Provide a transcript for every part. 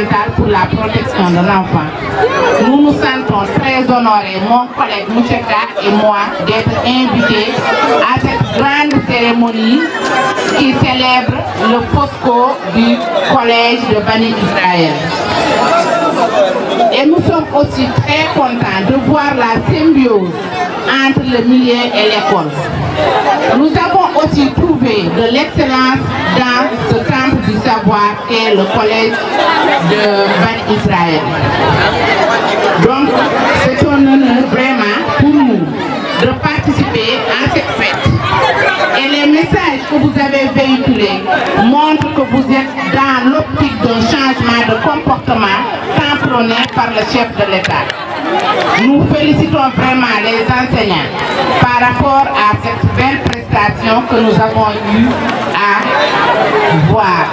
fondamentale pour la protection de l'enfant. Nous nous sentons très honorés, mon collègue Moucheka et moi, d'être invités à cette grande cérémonie qui célèbre le Fosco du collège de Bani Israël. Et nous sommes aussi très contents de voir la symbiose entre le milieu et l'école. Nous avons aussi trouvé de l'excellence dans ce temple du savoir qu'est le collège de Bani Israël. Donc, c'est un honneur vraiment pour nous de participer à cette fête. Et les messages que vous avez véhiculés montrent que vous êtes dans l'optique d'un changement de comportement tant prôné par le chef de l'État. Nous félicitons vraiment les enseignants par rapport à cette belle prestation que nous avons eu à voir.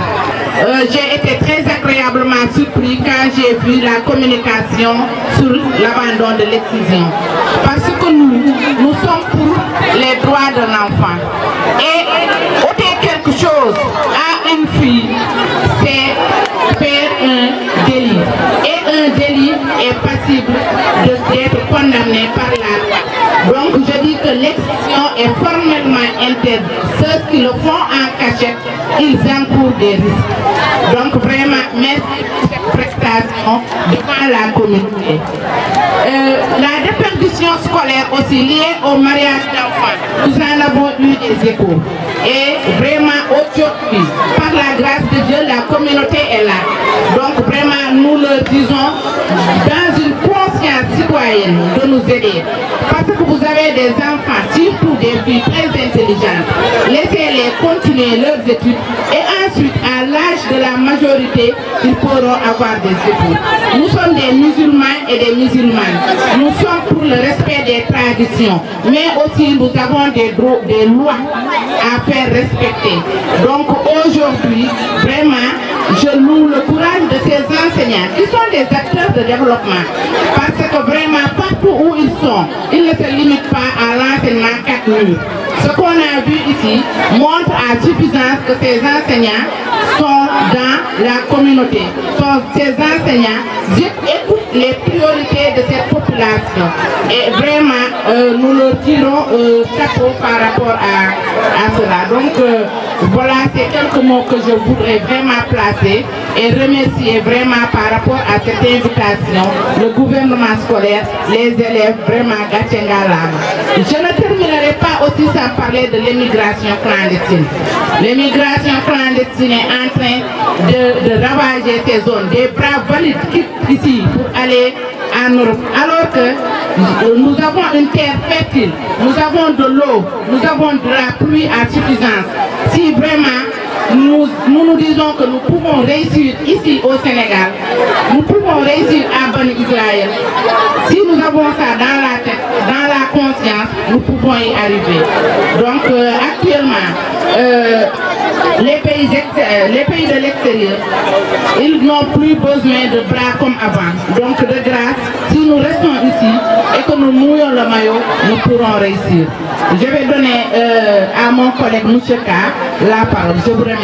J'ai été très agréablement surpris quand j'ai vu la communication sur l'abandon de l'excision. Parce que nous sommes pour les droits de l'enfant. Et ôter quelque chose à une fille, c'est faire un délit. Et un délit est passible d'être condamné par la loi. Donc je dis que l'excision est formellement interdite. Ceux qui le font en cachette, ils encourent des risques. Donc vraiment, merci pour cette prestation devant la communauté. La déperdition scolaire aussi liée au mariage d'enfants, nous en avons eu des échos. Et vraiment aujourd'hui, par la grâce de Dieu, la communauté est là. Donc vraiment, nous leur disons, dans une conscience citoyenne, de nous aider. Parce que vous avez des enfants, surtout des filles très intelligentes. Laissez-les continuer leurs études et ensuite, à l'âge de la majorité, ils pourront avoir des études. Nous sommes des musulmans et des musulmanes. Nous sommes pour le respect des traditions, mais aussi nous avons des lois à faire respecter. Donc aujourd'hui, vraiment, je loue le courage de ces enseignants qui sont des acteurs de développement. Parce que vraiment, partout où ils sont, ils ne se limitent pas à l'enseignement 4 murs. Ce qu'on a vu ici montre à suffisance que ces enseignants sont dans la communauté. Ces enseignants écoutent les priorités de cette population. Et vraiment, nous leur tirons chapeau par rapport à cela. Donc, voilà, c'est quelques mots que je voudrais vraiment placer et remercier vraiment par rapport à cette invitation, le gouvernement scolaire, les élèves, vraiment, Gatchengalama. Je ne terminerai pas aussi sans parler de l'immigration clandestine. L'immigration clandestine est en train de ravager ces zones. Des braves valides quittent ici pour aller en Europe. Alors que nous avons une terre fertile, nous avons de l'eau, nous avons de la pluie à suffisance. Si vraiment nous disons que nous pouvons réussir ici au Sénégal, nous pouvons réussir à Bani Israël. Si nous avons ça dans la tête, dans la conscience, nous pouvons y arriver. Donc actuellement, les pays de l'extérieur, ils n'ont plus besoin de bras comme avant. Donc de grâce, si nous restons ici et que nous mouillons le maillot, nous pourrons réussir. Je vais donner à mon collègue Moucheka la parole. Je vous remercie.